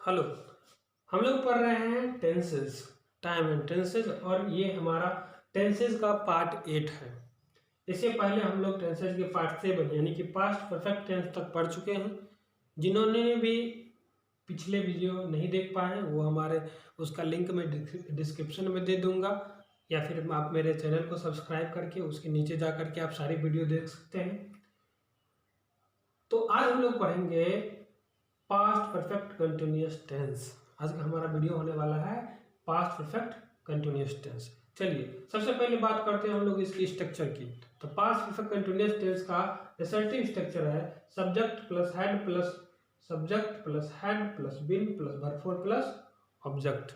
Hello. हम लोग पढ़ रहे हैं टेंसेस, टाइम एंड टेंसेस, और ये हमारा टेंसेस का पार्ट 8 है। इससे पहले हम लोग टेंसेस के पार्ट 7 यानी कि पास्ट परफेक्ट टेंस तक पढ़ चुके हैं। जिन्होंने भी पिछले वीडियो नहीं देख पाए वो हमारे उसका लिंक मैं डिस्क्रिप्शन में दे दूंगा, या फिर आप मेरे चैनल को सब्सक्राइब करके उसके नीचे जा करके आप सारी वीडियो देख सकते हैं। तो आज हम लोग पढ़ेंगे पास्ट परफेक्ट कंटिन्यूअस टेंस। आज का हमारा वीडियो होने वाला है पास्ट परफेक्ट कंटिन्यूअस टेंस। चलिए सबसे पहले बात करते हैं हम लोग इसकी स्ट्रक्चर की। तो पास्ट परफेक्ट कंटिन्यूअस टेंस का असर्टिव स्ट्रक्चर है subject plus had plus been plus verb four plus object.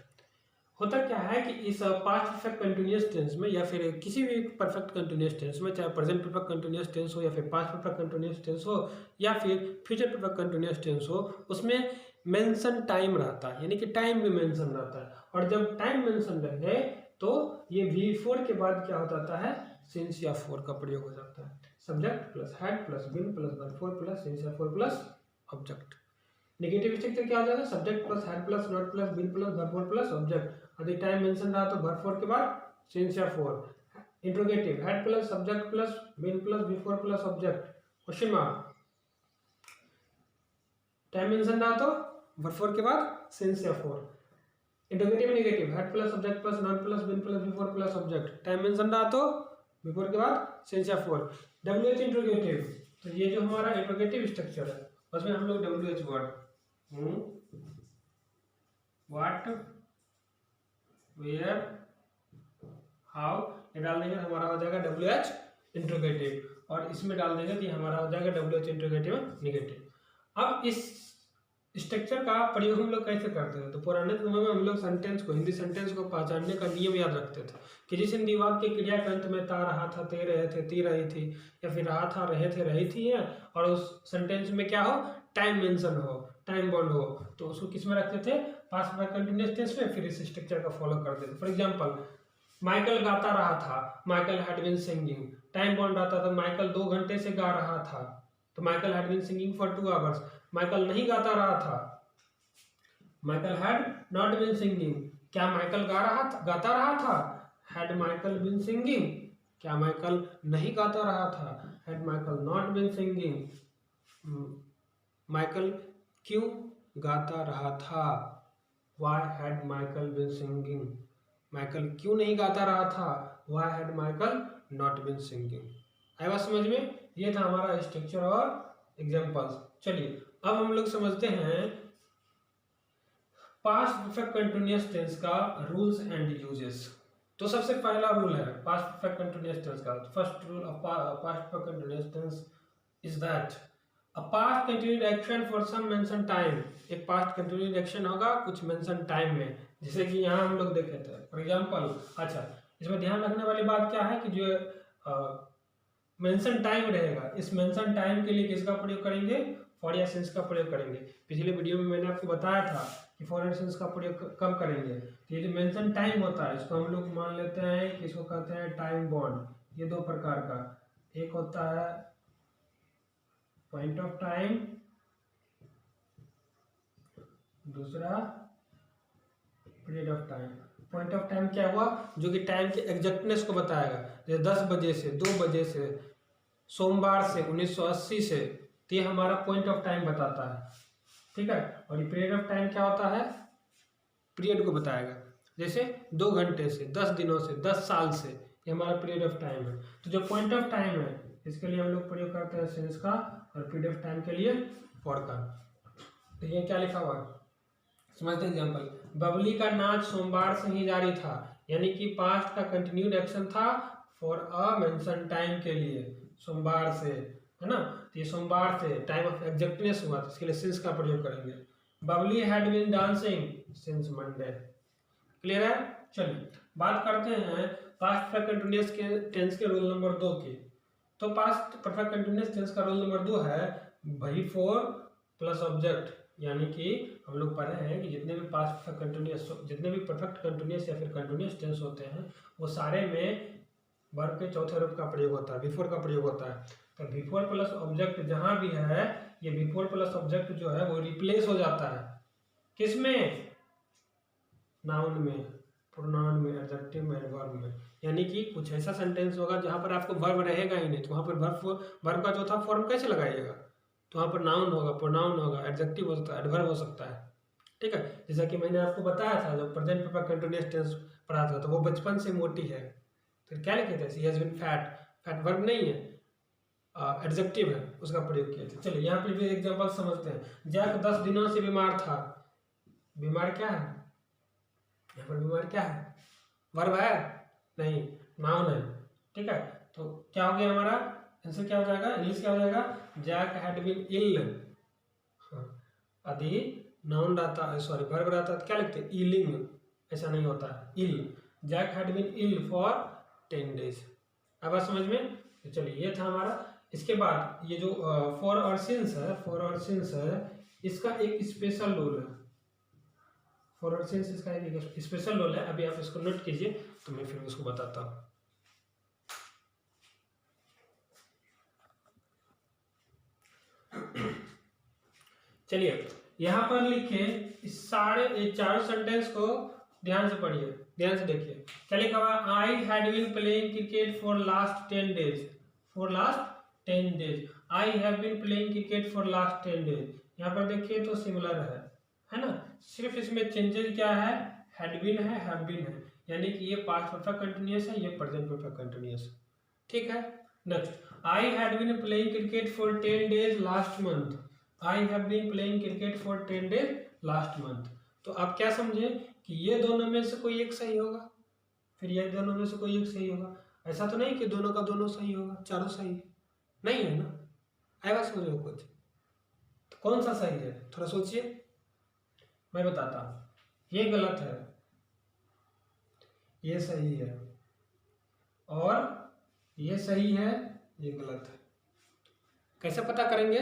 होता क्या है कि इस पास्ट परफेक्ट कंटिन्यूअस टेंस में या फिर किसी भी परफेक्ट कंटिन्यूअस टेंस में, चाहे प्रेजेंट परफेक्ट कंटिन्यूअस टेंस हो या फिर पास्ट परफेक्ट कंटिन्यूअस टेंस हो या फिर फ्यूचर परफेक्ट कंटिन्यूअस टेंस हो, उसमें मेंशन टाइम रहता है, यानी कि टाइम भी मेंशन रहता है। और जब टाइम मेंशन रहे तो ये V4 के बाद क्या हो जाता है, सिंस या फोर का प्रयोग हो जाता है। Subject plus had plus been plus verb four plus since या for plus object. Negative structure क्या हो जाएगा, subject plus had plus not plus been plus verb four plus object. यदि टाइम मेंशन रहा तो वर्ब फोर के बाद since या for. Interrogative had plus subject plus been plus B four plus object. Question mark. Time mention रहा तो verb four के बाद सिंस या for. Interrogative negative had plus subject plus not plus been plus B four plus object. Time mention रहा तो before के बाद since या फोर। WH इंट्रोगेटिव, तो ये जो हमारा इंट्रोगेटिव स्ट्रक्चर है उसमें हम लोग WH word what where how ये डाल देंगे, हमारा हो जाएगा WH इंट्रोगेटिव, और इसमें डाल देंगे तो हमारा हो जाएगा WH इंट्रोगेटिव नेगेटिव। अब इस स्ट्रक्चर का प्रयोग हम लोग कैसे करते हैं, तो पुराने समय में हम लोग सेंटेंस को, हिंदी सेंटेंस को पहचानने का नियम याद रखते थे कि जिस हिंदी वाक्य के क्रिया के अंत में ता रहा था, ते रहे थे, ती रही थी, या फिर रहा था, रहे थे, रही थी है, और उस सेंटेंस में क्या हो, टाइम मेंशन हो, टाइम बॉन्ड हो, तो उसको किस में रखते थे, पास्ट परफेक्ट कंटीन्यूअस टेंस में। फिर इस स्ट्रक्चर का फॉलो करते थे। फॉर एग्जाम्पल, माइकल गाता रहा था, Michael had been singing. Time bound रहता था, माइकल 2 घंटे से गा रहा था, तो Michael had been singing for 2 hours. Michael नहीं गाता रहा था, Michael had not been singing. क्या माइकल गाता रहा था, हैड माइकल बीन सिंगिंग। क्या माइकल नहीं गाता रहा था, had Michael not been singing. Michael क्यों गाता रहा था, why had Michael been singing. Michael क्यों नहीं गाता रहा था, why had Michael not been singing. आया बात समझ में, ये था हमारा स्ट्रक्चर और एग्जांपल्स। चलिए अब हम लोग समझते हैं पास्ट परफेक्ट कंटीन्यूअस टेंस का रूल्स एंड यूजेस। तो सबसे पहला रूल है पास्ट परफेक्ट कंटीन्यूअस टेंस का। First rule of past perfect continuous tense is that a past continued action for some mention time. एक पास्ट कंटिन्यूड एक्शन होगा कुछ mention time में, जैसे कि यहाँ हम लोग देखे थे। फॉर एग्जांपल, अच्छा इसमें ध्यान रखने वाली बात क्या है कि जो मेंशन टाइम रहेगा, इस मेंशन टाइम के लिए किसका प्रयोग करेंगे, फॉर या सिंस का प्रयोग करेंगे। पिछले वीडियो में मैंने आपको बताया था कि फॉर एंड सिंस का प्रयोग कब करेंगे। तो ये जो मेंशन टाइम होता है इसको हम लोग मान लेते हैं कि इसको कहते हैं टाइम बॉन्ड। ये 2 प्रकार का, एक होता है पॉइंट ऑफ टाइम, दूसरा period of time. Point of time क्या हुआ, जो कि टाइम के एग्जैक्टनेस को बताएगा, जैसे 10 बजे से 2 बजे से, सोमवार से 1980 से, तो ये हमारा पॉइंट ऑफ टाइम बताता है, ठीक है। और ये पीरियड ऑफ टाइम क्या होता है, पीरियड को बताएगा, जैसे 2 घंटे से, 10 दिनों से, 10 साल से, ये हमारा पीरियड ऑफ टाइम है। तो जो पॉइंट ऑफ टाइम है इसके लिए हम लोग प्रयोग करते हैं सिंस का, और पीरियड ऑफ टाइम के लिए फॉर का। तो ये क्या लिखा हुआ है समझते हैं। एग्जाम्पल, बबली का नाच सोमवार से ही जारी था, यानी कि पास्ट का कंटिन्यूड एक्शन था फॉर अ मेंशन टाइम के लिए, सोमवार से, है ना। तो ये सोमवार से टाइम ऑफ एग्जैक्टनेस हुआ, तो इसके लिए सिंस का प्रयोग करेंगे। Babli had been dancing since Monday. Clear है। चलिए बात करते हैं पास्ट परफेक्ट कंटीन्यूअस के टेंस के रूल नंबर 2 की। तो पास्ट परफेक्ट कंटीन्यूअस टेंस का रूल नंबर 2 है V4 प्लस ऑब्जेक्ट। यानी कि हम लोग पढ़े हैं कि जितने भी पास्ट परफेक्ट कंटीन्यूअस, जितने भी परफेक्ट कंटीन्यूअस या फिर कंटीन्यूअस टेंस होते हैं वो सारे में वर्ब के चौथे रूप का प्रयोग होता है, V4 का प्रयोग होता है। तो V4 प्लस ऑब्जेक्ट जहां भी है, ये V4 प्लस ऑब्जेक्ट जो है वो रिप्लेस हो जाता है किसमें? नाउन में, प्रोनाउन में, एडजेक्टिव में, वर्ब में। यानी कि कुछ ऐसा सेंटेंस होगा जहाँ पर आपको वर्ब रहेगा ही नहीं, तो वहाँ पर वर्ब का चौथा फॉर्म कैसे लगाइएगा? तो वहाँ पर नाउन होगा, प्रोनाउन होगा, एडजेक्टिव हो सकता है, एडवर्ब हो सकता है। ठीक है, जैसा कि मैंने आपको बताया था जब प्रेजेंट परफेक्ट कंटीन्यूअस टेंस पढ़ा था, तो वो बचपन से मोटी है, तो क्या लिखे थे? She has been fat. Fat verb नहीं है, एडजेक्टिव है, उसका प्रयोग किया था। चलिए यहाँ पे भी एग्जांपल समझते हैं। जैक 10 दिनों से बीमार था। बीमार क्या है यहाँ पर? बीमार क्या है? वर्ब है? नहीं, नाउन है। ठीक है, तो क्या हो गया हमारा आंसर? क्या हो जाएगा? इंग्लिश क्या हो जाएगा? Jack had been ill. यदि नाउन रहता, सॉरी वर्ब रहता तो क्या लिखते? इलिंग। ऐसा नहीं होता है, ill. Jack had been ill for 10 days। अब बात समझ में? तो चलिए ये था हमारा। इसके बाद ये जो फॉर और सिंस है, फॉर और सिंस है, इसका एक स्पेशल रूल है। फॉर और सिंस इसका एक स्पेशल रूल है, अभी आप इसको नोट कीजिए तो मैं फिर उसको बताता हूँ। चलिए यहाँ पर लिखे इस सारे चारों सेंटेंस को ध्यान से पढ़िए, ध्यान से देखिए। क्या लिखा हुआ? I had been playing cricket for last 10 days। For last 10 days। I have been playing cricket for last 10 days। यहाँ पर देखिए तो सिमिलर है ना? सिर्फ इसमें चेंजेस क्या है? हैड बीन है, हैव बीन है, यानी कि ये पास्ट परफेक्ट कंटिन्यूअस है, ये प्रेजेंट परफेक्ट कंटिन्यूअस। ठीक है, next. I had been playing cricket for 10 days last month. I have been playing cricket for 10 days last month. तो आप क्या समझे कि ये दोनों में से कोई एक सही होगा, फिर ये दोनों में से कोई एक सही होगा। ऐसा तो नहीं कि दोनों का दोनों सही होगा, चारों सही है, नहीं है ना? आएगा समझ में कुछ? तो कौन सा सही है थोड़ा सोचिए, मैं बताता हूँ। ये गलत है, ये सही है, और ये सही है, ये गलत है। कैसे पता करेंगे?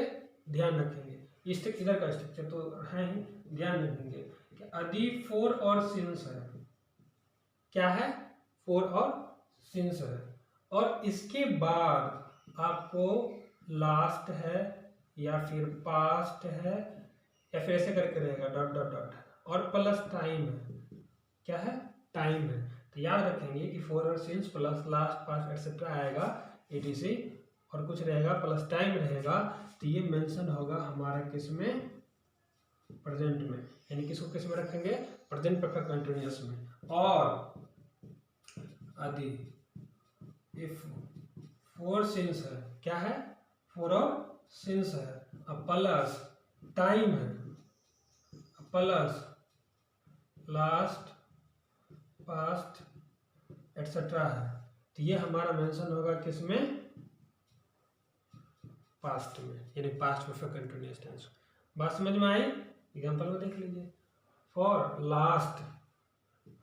ध्यान रखेंगे, इधर का स्ट्रक्चर तो है ही, ध्यान रखेंगे कि यदि फोर और सिंस है, क्या है? फोर और सिंस है, और इसके बाद आपको लास्ट है या फिर पास्ट है या फिर ऐसे करके रहेगा डॉट डॉट डॉट, और प्लस टाइम है। क्या है? टाइम है। तो याद रखेंगे कि फोर और since plus last past etcetera आएगा, etc, और कुछ रहेगा प्लस टाइम रहेगा, तो ये मेंशन होगा हमारा किस में? प्रेजेंट में। यानी किसको किस में रखेंगे? प्रेजेंट परफेक्ट कंटीन्यूअस में। और यदि इफ फोर सिंस है, क्या है? फोर और सिंस है, अब प्लस टाइम है, प्लस लास्ट पास्ट एक्सेट्रा है, तो ये हमारा मेंशन होगा किसमें? पास्ट में, यानी पास्ट परफेक्ट कंटीन्यूअस टेंस। बात समझ में आई? एग्जांपल में देख लीजिए। फॉर लास्ट,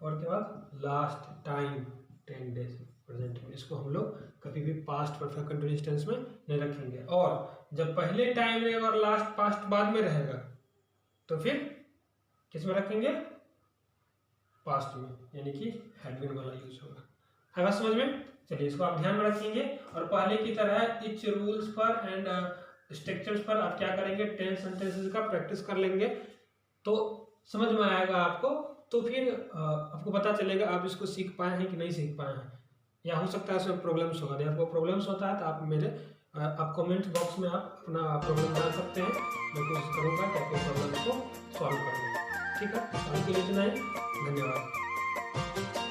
और के बाद लास्ट टाइम 10 days प्रेजेंट में, इसको हम लोग कभी भी पास्ट परफेक्ट कंटीन्यूअस टेंस में नहीं रखेंगे। और जब पहले टाइम रहेगा और लास्ट पास्ट बाद में रहेगा, तो फिर किस में रखेंगे? पास्ट में, यानी कि हैड बीन वाला यूज होगा। है बात समझ में? चलिए इसको आप ध्यान में रखेंगे, और पहले की तरह इच रूल्स पर एंड स्ट्रक्चर्स पर आप क्या करेंगे? 10 सेंटेंसेस का प्रैक्टिस कर लेंगे, तो समझ में आएगा आपको। तो फिर आपको पता चलेगा आप इसको सीख पाए हैं कि नहीं सीख पाए हैं, या हो सकता है इसमें प्रॉब्लम्स होगा। यदि आपको प्रॉब्लम्स होता है तो आप कमेंट बॉक्स में आप अपना प्रॉब्लम डाल सकते हैं, मैं कोशिश करूँगा कि आपके प्रॉब्लम को सॉल्व करूँगा। ठीक है, आज के लिए इतना ही, धन्यवाद।